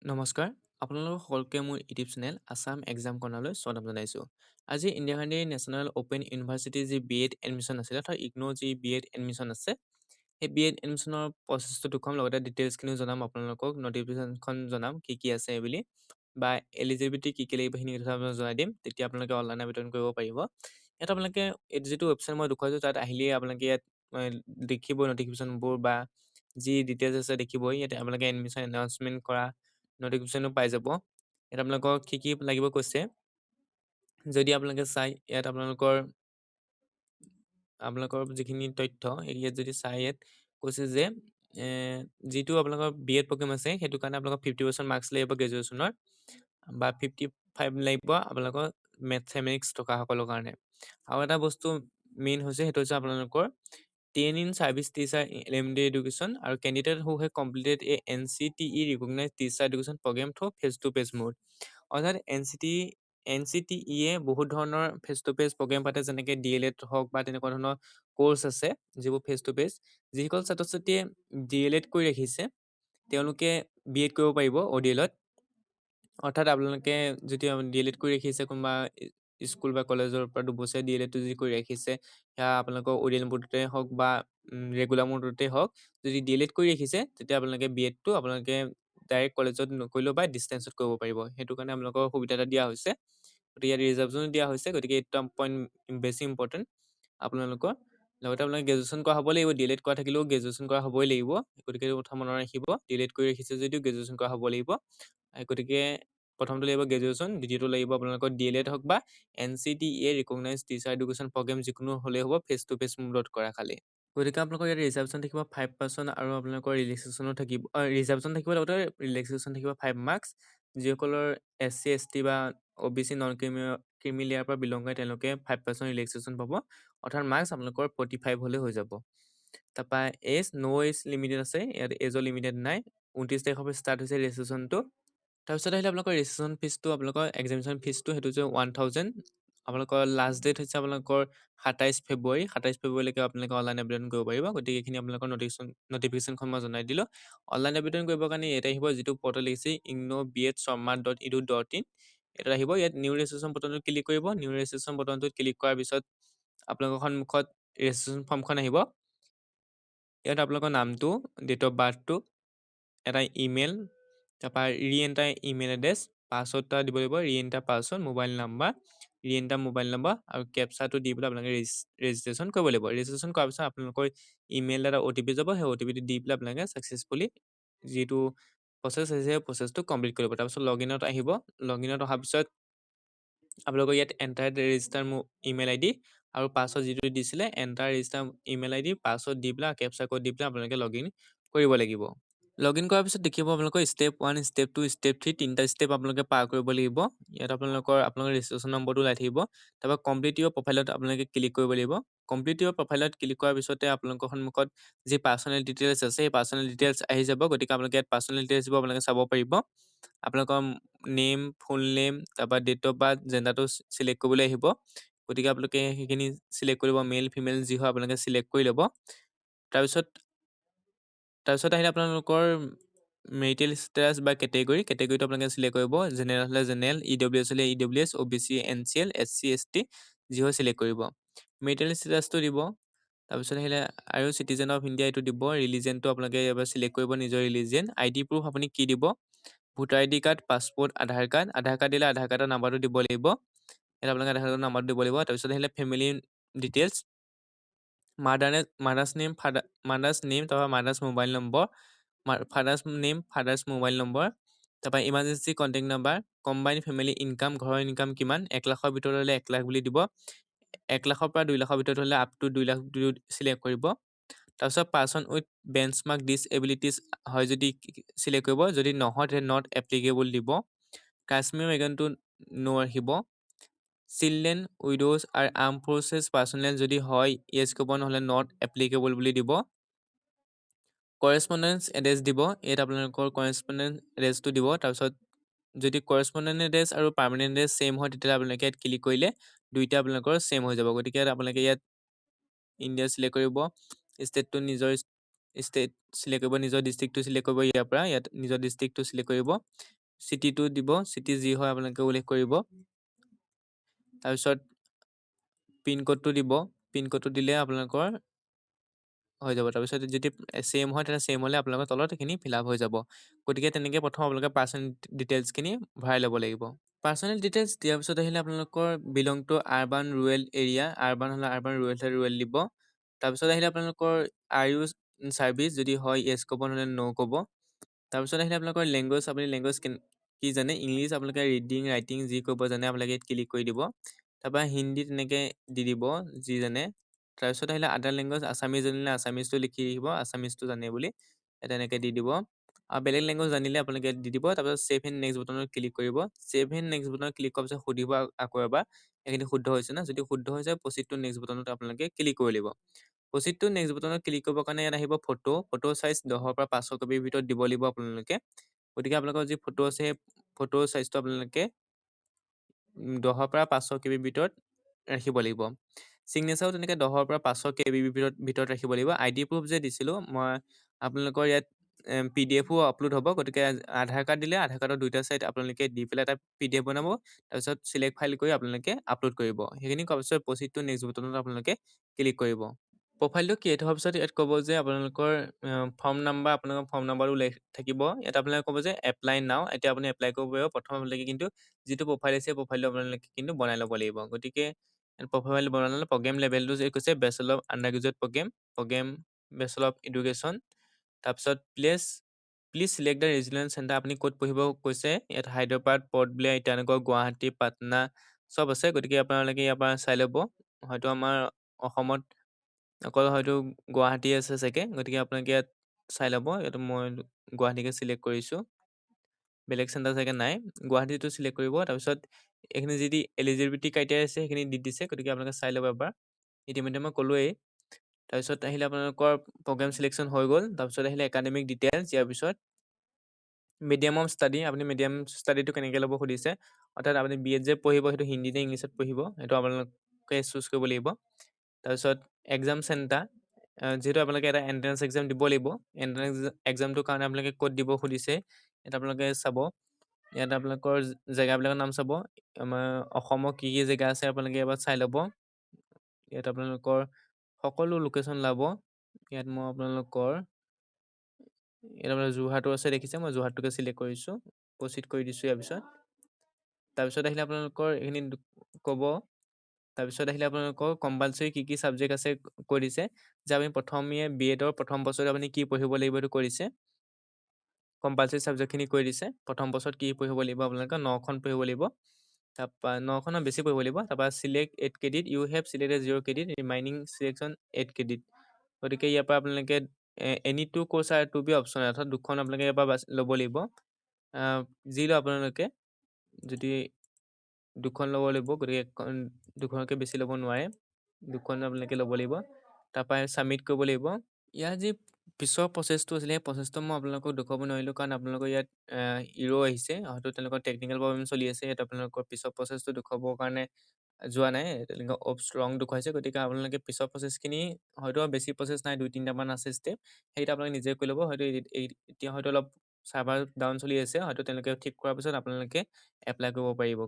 নমস্কাৰ, আপোনালোক সকলোকে মোৰ ইউটিউব চেনেল আছাম এক্সাম কৰ্ণাৰলৈ স্বাগতম জনাইছোঁ। আজি ইন্দিৰা গান্ধী নেশ্যনেল অ'পেন ইউনিভাৰ্চিটিৰ যি বি.এড এডমিশ্যন আছিলে, অৰ্থাৎ ইগন'ৰ যি বি.এড এডমিশ্যন আছে, সেই বি.এড এডমিশ্যনৰ প্ৰচেছটো দেখুৱাম, লগতে ডিটেইলছখিনিও জনাম আপোনালোকক, নটিফিকেশ্যনখন জনাম কি কি আছে বুলি, বা এলিজিবিলিটি কি কি লাগিব সেইখিনি কথা আপোনাক জনাই দিম, তেতিয়া আপোনালোকে অনলাইন আবেদন কৰিব পাৰিব। ইয়াত আপোনালোকে এইটো যিটো ৱেবছাইট মই দেখুৱাইছোঁ, তাত আহিলেই আপোনালোকে ইয়াত দেখিব নটিফিকেশ্যনবোৰ বা যি ডিটেইলছ আছে দেখিবই। ইয়াতে আপোনালোকে এডমিশ্যন এনাউন্সমেণ্ট কৰা নটিফিকেশ্যনো পাই যাব। ইয়াত আপোনালোকক কি কি লাগিব কৈছে, যদি আপোনালোকে চাই ইয়াত আপোনালোকৰ যিখিনি তথ্য ইয়াত যদি চাই, ইয়াত কৈছে যে এ, যিটো আপোনালোকৰ বি.এড প্ৰগ্ৰেম আছে সেইটো কাৰণে আপোনালোকৰ 50% মাৰ্কছ লাগিব গ্ৰেজুৱেশ্যনৰ, বা 55 লাগিব আপোনালোকৰ মেথমেটিক্স থকাসকলৰ কাৰণে। আৰু এটা বস্তু মেইন হৈছে, সেইটো হৈছে আপোনালোকৰ 10 in Service Teacher Elementary Education আৰু candidate who have completed a NCTE recognized teacher education program through face to face mode। অৰ্থাৎ NCTE এ বহুত ধৰণৰ ফেচ টু ফেচ প্ৰগ্ৰেম পাতে, যেনেকৈ DLED হওক বা তেনেকুৱা ধৰণৰ কোৰ্চ আছে যিবোৰ ফেচ টু ফেচ। যিসকল ছাত্ৰ ছাত্ৰীয়ে DLED কৰি ৰাখিছে তেওঁলোকে B.Ed কৰিব পাৰিব ODL-ত। অৰ্থাৎ আপোনালোকে যেতিয়া DLED কৰি ৰাখিছে, কোনোবা স্কুল বা কলেজৰ পৰা 2 বছৰীয়া DLEDটো যদি কৰি ৰাখিছে, সেয়া আপোনালোকৰ ODL মোডতে হওক বা ৰেগুলাৰ মোডতে হওক, যদি DLED কৰি ৰাখিছে তেতিয়া আপোনালোকে B.Edটো আপোনালোকে ডাইৰেক্ট কলেজত নকৰিলেও বা ডিষ্টেঞ্চত কৰিব পাৰিব। সেইটো কাৰণে আপোনালোকৰ সুবিধা এটা দিয়া হৈছে। গতিকে ইয়াত ৰিজাৰ্ভেশ্যনো দিয়া হৈছে, গতিকে এইটো পইণ্ট বেছি ইম্পৰ্টেণ্ট আপোনালোকৰ। লগতে আপোনালোকে গ্ৰেজুৱেশ্যন কৰা হ'ব লাগিব, DLED কৰা থাকিলেও গ্ৰেজুৱেশ্যন কৰা হ'বই লাগিব। গতিকে এইটো কথা মনত ৰাখিব, DLED কৰি ৰাখিছে যদিও গ্ৰেজুৱেশ্যন কৰা হ'ব লাগিব। গতিকে প্ৰথমটো লাগিব গ্ৰেজুৱেশ্যন, দ্বিতীয়টো লাগিব আপোনালোকৰ DLED হওক বা NCTE recognise teacher education programme যিকোনো হ'লেই হ'ব, ফেচ টু ফেচ মোডত কৰা খালি। গতিকে আপোনালোকৰ ইয়াত ৰিজাৰ্ভেশ্যন থাকিব 5% আৰু আপোনালোকৰ ৰিলেক্সেশ্যনো থাকিব, ৰিজাৰ্ভেশ্যন থাকিব, লগতে ৰিলেক্সেশ্যন থাকিব 5 মাৰ্কছ। যিসকলৰ SC ST বা OBC নন ক্ৰিমি লেয়াৰৰ পৰা বিলং কৰে তেওঁলোকে 5% ৰিলেক্সেশ্যন পাব, অৰ্থাৎ মাৰ্কছ আপোনালোকৰ 45 হ'লে হৈ যাব। তাৰপৰা ন' এজ লিমিটেড আছে, ইয়াত এজৰ লিমিটেড নাই। 29 তাৰিখৰ পৰা ষ্টাৰ্ট হৈছে ৰেজিষ্ট্ৰেশ্যনটো। তাৰপিছত আহিলে আপোনালোকৰ ৰেজিষ্ট্ৰেশ্যন ফিজটো, আপোনালোকৰ এক্সামিনেশ্যন ফিজটো সেইটো হৈছে 1000। আপোনালোকৰ লাষ্ট ডেট হৈছে আপোনালোকৰ 27 ফেব্ৰুৱাৰী। 27 ফেব্ৰুৱাৰীলৈকে আপোনালোকে অনলাইন আবেদন কৰিব পাৰিব। গতিকে এইখিনি আপোনালোকৰ নটিফিকেশ্যনখন মই জনাই দিলোঁ। অনলাইন আবেদন কৰিবৰ কাৰণে ইয়াত আহিব, যিটো পৰ্টেল লিখিছে igno.bsharma.edu.in, ইয়াত আহিব। ইয়াত নিউ ৰেজিষ্ট্ৰেশ্যন বটনটোত ক্লিক কৰিব। নিউ ৰেজিষ্ট্ৰেশ্যন বটনটোত ক্লিক কৰাৰ পিছত আপোনালোকৰ সন্মুখত ৰেজিষ্ট্ৰেশ্যন ফৰ্মখন আহিব। ইয়াত আপোনালোকৰ নামটো, ডেট অফ বাৰ্থটো, এটা ইমেইল, তাৰপৰা ৰি-এণ্টাৰ ইমেইল এড্ৰেছ, পাছৱৰ্ড এটা দিব লাগিব, re-enter password, mobile number, re-enter mobile number আৰু কেপচাটো দি পেলাই আপোনালোকে ৰেজিষ্ট্ৰেশ্যন কৰিব লাগিব। ৰেজিষ্ট্ৰেশ্যন কৰাৰ পিছত আপোনালোকৰ ইমেইল এটা OTP যাব, সেই OTPটো দি পেলাই আপোনালোকে ছাকচেছফুলি যিটো প্ৰচেছ আছে সেই প্ৰচেছটো কমপ্লিট কৰিব। তাৰপিছত লগ ইনত আহিব। লগ ইনত অহাৰ পিছত আপোনালোকৰ ইয়াত এণ্টাৰ ৰেজিষ্টাৰ ইমেইল ID আৰু পাছৱৰ্ড যিটো দিছিলে, enter register email ID, password দি পেলাই কেপচা কোড দি পেলাই আপোনালোকে লগ ইন কৰিব লাগিব। লগ ইন কৰাৰ পিছত দেখিব আপোনালোকৰ ষ্টেপ 1, ষ্টেপ 2, ষ্টেপ 3, তিনিটা ষ্টেপ আপোনালোকে পাৰ কৰিব লাগিব। ইয়াত আপোনালোকৰ ৰেজিষ্ট্ৰেশ্যন নম্বৰটো ওলাই থাকিব। তাৰপৰা কমপ্লিট ইউৰ প্ৰফাইলত আপোনালোকে ক্লিক কৰিব লাগিব। কমপ্লিট ইউৰ প্ৰফাইলত ক্লিক কৰাৰ পিছতে আপোনালোকৰ সন্মুখত যি পাৰ্চনেল ডিটেইলছ আছে, সেই পাৰ্চনেল ডিটেইলছ আহি যাব। গতিকে আপোনালোকে ইয়াত পাৰ্চনেল ডিটেইলছ দিব আপোনালোকে চাব পাৰিব। আপোনালোকৰ নেম, ফুল নেম, তাৰপৰা ডেট অফ বাৰ্থ, জেণ্ডাৰটো চিলেক্ট কৰিবলৈ আহিব। গতিকে আপোনালোকে সেইখিনি চিলেক্ট কৰিব, মেল ফিমেল যি হয় আপোনালোকে চিলেক্ট কৰি ল'ব। তাৰপিছত আহিলে আপোনালোকৰ মেৰিটেল ষ্টেটাছ বা কেটেগৰীটো আপোনালোকে চিলেক্ট কৰিব। জেনেৰেল হ'লে জেনেৰেল, EWS হ'লে EWS, OBC NCL, SC ST যি হয় চিলেক্ট কৰিব। মেৰিটেল ষ্টেটাছটো দিব। তাৰপিছত আহিলে আৰু চিটিজেন অফ ইণ্ডিয়া এইটো দিব। ৰিলিজনটো আপোনালোকে এবাৰ চিলেক্ট কৰিব, নিজৰ ৰিলিজন। ID প্ৰুফ আপুনি কি দিব, ভোটাৰ ID কাৰ্ড, পাছপৰ্ট, আধাৰ কাৰ্ড। আধাৰ কাৰ্ড দিলে আধাৰ কাৰ্ডৰ নাম্বাৰটো দিব লাগিব। ইয়াত আপোনালোকে আধাৰ কাৰ্ডৰ নাম্বাৰটো দিব লাগিব। তাৰপিছত আহিলে ফেমিলি ডিটেইলছ, মাদাৰ্ছ নেম, তাৰপৰা mother's mobile number, father's mobile number, তাৰপৰা emergency contact number, combine family income, ঘৰৰ ইনকাম কিমান, 1 লাখৰ ভিতৰত হ'লে 1 লাখ বুলি দিব। 1 লাখৰ পৰা 2 লাখৰ ভিতৰত হ'লে আপ টু 2 লাখ চিলেক্ট কৰিব। তাৰপিছত পাৰ্চন উইথ বেঞ্চমাৰ্ক ডিছএবিলিটিছ হয় যদি চিলেক্ট কৰিব, যদি নহয় তেতিয়া নট এপ্লিকেবল দিব। কাশ্মীৰ ৱেগনটো ন' ৰাখিব। চিলড্ৰেন, উইড'জ আৰু আৰ্ম ফ'ৰ্চেছ পাৰ্চনেল যদি হয় য়েছ ক'ব, নহ'লে নট এপ্লিকেবল বুলি দিব। কৰেছপণ্ডেঞ্চ এড্ৰেছ দিব। ইয়াত আপোনালোকৰ কৰেছপণ্ডেঞ্চ এড্ৰেছটো দিব। তাৰপিছত যদি কৰেছপণ্ডেঞ্চ এড্ৰেছ আৰু পাৰ্মানেণ্ট এড্ৰেছ ছেম হয় তেতিয়াহ'লে আপোনালোকে ইয়াত ক্লিক কৰিলে দুইটা আপোনালোকৰ ছেম হৈ যাব। গতিকে আপোনালোকে ইয়াত ইণ্ডিয়া চিলেক্ট কৰিব, ষ্টেটটো নিজৰ ষ্টেট চিলেক্ট কৰিব, নিজৰ ডিষ্ট্ৰিক্টটো চিলেক্ট কৰিব। ইয়াৰ পৰা ইয়াত নিজৰ ডিষ্ট্ৰিক্টটো চিলেক্ট কৰিব। চিটিটো দিব, চিটি যি হয় আপোনালোকে উল্লেখ কৰিব। তাৰপিছত পিনক'ডটো দিব, পিনক'ডটো দিলে আপোনালোকৰ হৈ যাব। তাৰপিছত যদি ছেম হয় তেতিয়া ছেম হ'লে আপোনালোকৰ তলত এইখিনি ফিল আপ হৈ যাব। গতিকে তেনেকৈ প্ৰথম আপোনালোকে পাৰ্চনেল ডিটেইলছখিনি ভৰাই ল'ব লাগিব। পাৰ্চনেল ডিটেইলছ দিয়াৰ পিছত আহিলে আপোনালোকৰ belong to urban rural area, urban হ'লে আৰবান, ৰুৰেল হ'লে ৰুৰেল দিব। তাৰপিছত আহিলে আপোনালোকৰ আৰ ইউ ছাৰ্ভিচ, যদি হয় য়েছ ক'ব, নহ'লে ন' ক'ব। তাৰপিছত আহিলে আপোনালোকৰ লেংগুৱেজ, আপুনি লেংগুৱেজ কি জানে, ইংলিছ আপোনালোকে ৰিডিং ৰাইটিং যি কৰিব জানে আপোনালোকে ইয়াত ক্লিক কৰি দিব। তাৰপৰা হিন্দী তেনেকৈ দি দিব যি জানে। তাৰপিছত আহিলে আদাৰ লেংগুৱেজ, আছামিজ জানিলে আছামিজটো লিখি দিব, আছামিজটো জানে বুলি তেনেকৈ দি দিব। আৰু বেলেগ লেংগুৱেজ জানিলে আপোনালোকে দি দিব। তাৰপিছত ছেভ এণ্ড নেক্সট বটনত ক্লিক কৰিব। ছেভ এণ্ড নেক্সট বটনত ক্লিক কৰাৰ পিছত সুধিব আকৌ এবাৰ এইখিনি শুদ্ধ হৈছে না, যদি শুদ্ধ হৈছে প্ৰচিড টু নেক্সট বটনত আপোনালোকে ক্লিক কৰি দিব। প্ৰচিড টু নেক্সট বটনত ক্লিক কৰিবৰ কাৰণে ইয়াত আহিব ফটো চাইজ 10ৰ পৰা 500 কপিৰ ভিতৰত দিব লাগিব আপোনালোকে। গতিকে আপোনালোকৰ যি ফটো আছে সেই ফটো চাইজটো আপোনালোকে 10ৰ পৰা 500 কেবিৰ ভিতৰত ৰাখিব লাগিব। ছিগনেচাৰো তেনেকৈ 10ৰ পৰা 500 কেবিৰ ভিতৰত ৰাখিব লাগিব। আইডি প্ৰুফ যে দিছিলোঁ মই, আপোনালোকৰ ইয়াত PDF আপলোড হ'ব। গতিকে আধাৰ কাৰ্ড দিলে আধাৰ কাৰ্ডৰ 2টা ছাইড আপোনালোকে দি পেলাই এটা PDF বনাব। তাৰপিছত চিলেক্ট ফাইল কৰি আপোনালোকে আপলোড কৰিব। সেইখিনি কৰাৰ পিছত প্ৰচিড টু নেক্সট বটনত আপোনালোকে ক্লিক কৰিব। প্ৰফাইলটো ক্ৰিয়েট হোৱাৰ পিছত ইয়াত ক'ব যে আপোনালোকৰ ফৰ্ম নাম্বাৰ, আপোনালোকৰ ফৰ্ম নাম্বাৰটো উল্লেখ থাকিব। ইয়াত আপোনালোকে ক'ব যে এপ্লাই নাও, এতিয়া আপুনি এপ্লাই কৰিব পাৰিব। প্ৰথম আপোনালোকে কিন্তু যিটো প্ৰফাইল আছে প্ৰফাইলটো আপোনালোকে কিন্তু বনাই ল'ব লাগিব। গতিকে প্ৰফাইল বনালে প্ৰগ্ৰেম লেভেলটো যে কৈছে bachelor of under graduate programme bachelor of education. তাৰপিছত please select the residence centre, আপুনি ক'ত পঢ়িব কৈছে। ইয়াত হায়দৰাবাদ, পৰ্ট ব্লেয়াৰ, ইটানগৰ, গুৱাহাটী, পাটনা চব আছে। গতিকে আপোনালোকে ইয়াৰ পৰা চাই ল'ব। হয়তো আমাৰ অসমত অকল হয়তো গুৱাহাটী আছে চাগে। গতিকে আপোনালোকে ইয়াত চাই ল'ব। ইয়াত মই গুৱাহাটীকে চিলেক্ট কৰিছোঁ, বেলেগ চেণ্টাৰ চাগে নাই। গুৱাহাটীটো চিলেক্ট কৰিব। তাৰপিছত এইখিনি যি এলিজিবিলিটি ক্ৰাইটেৰিয়া আছে সেইখিনি দি দিছে। গতিকে আপোনালোকে চাই ল'ব এবাৰ। ইতিমধ্যে মই ক'লোৱেই। তাৰপিছত আহিলে আপোনালোকৰ প্ৰগ্ৰেম চিলেকশ্যন হৈ গ'ল। তাৰপিছত আহিলে একাডেমিক ডিটেইলছ। ইয়াৰ পিছত মিডিয়াম অফ ষ্টাডি, আপুনি মিডিয়াম ষ্টাডিটো কেনেকৈ ল'ব সুধিছে। অৰ্থাৎ আপুনি BEd যে পঢ়িব সেইটো হিন্দী নে ইংলিছত পঢ়িব, সেইটো আপোনালোকে চুজ কৰিব লাগিব। তাৰপিছত এক্সাম চেণ্টাৰ, যিহেতু আপোনালোকে এটা এণ্ট্ৰেঞ্চ এক্সাম দিব লাগিব। এণ্ট্ৰেঞ্চ এক্সামটোৰ কাৰণে আপোনালোকে ক'ত দিব সুধিছে, ইয়াত আপোনালোকে চাব। ইয়াত আপোনালোকৰ জেগাবিলাকৰ নাম চাব। আমাৰ অসমৰ কি কি জেগা আছে আপোনালোকে এবাৰ চাই ল'ব। ইয়াত আপোনালোকৰ সকলো লোকেশ্যন ওলাব। ইয়াত মই আপোনালোকৰ যোৰহাটো আছে দেখিছে, মই যোৰহাটটোকে চিলেক্ট কৰিছোঁ, প্ৰচিড কৰি দিছোঁ। ইয়াৰ পিছত তাৰপিছত আহিলে আপোনালোকৰ এইখিনি ক'ব। তাৰপিছত আহিলে আপোনালোকৰ কম্পালচৰি কি কি ছাবজেক্ট আছে কৈ দিছে, যে আপুনি প্ৰথমে BEdৰ প্ৰথম বছৰত আপুনি কি পঢ়িব লাগিব এইটো কৰিছে। কম্পালচৰি ছাবজেক্টখিনি কৈ দিছে। প্ৰথম বছৰত কি পঢ়িব লাগিব, আপোনালোকে 9খন পঢ়িব লাগিব। তাৰপৰা 9খনৰ বেছি পঢ়িব লাগিব। তাৰপৰা select 8 credit, you have selected 0 credit, remaining selection 8 credit. গতিকে ইয়াৰ পৰা আপোনালোকে এনি টু কোৰ্চ আৰু টু বি অপশ্যন, অৰ্থাৎ দুখন আপোনালোকে ইয়াৰ পৰা ল'ব লাগিব। যি লয় আপোনালোকে, যদি দুখন ল'ব লাগিব, গতিকে দুখনকৈ বেছি ল'ব নোৱাৰে, দুখন আপোনালোকে ল'ব লাগিব। তাৰপৰা ছাবমিট কৰিব লাগিব। ইয়াৰ যি পিছৰ প্ৰচেছটো আছিলে সেই প্ৰচেছটো মই আপোনালোকক দেখুৱাব নোৱাৰিলোঁ, কাৰণ আপোনালোকৰ ইয়াত ইৰ' আহিছে, হয়তো তেওঁলোকৰ টেকনিকেল প্ৰব্লেম চলি আছে। ইয়াত আপোনালোকৰ পিছৰ প্ৰচেছটো দেখুৱাবৰ কাৰণে যোৱা নাই, তেনেকৈ অপছ ৰং দেখুৱাইছে। গতিকে আপোনালোকে পিছৰ প্ৰচেছখিনি হয়তো বেছি প্ৰচেছ নাই, 2-3টামান আছে ষ্টেপ, সেইকেইটা আপোনালোকে নিজে কৰি ল'ব। হয়তো এতিয়া হয়তো অলপ ছাৰ্ভাৰ ডাউন চলি আছে, হয়তো তেওঁলোকে ঠিক কৰাৰ পিছত আপোনালোকে এপ্লাই কৰিব পাৰিব।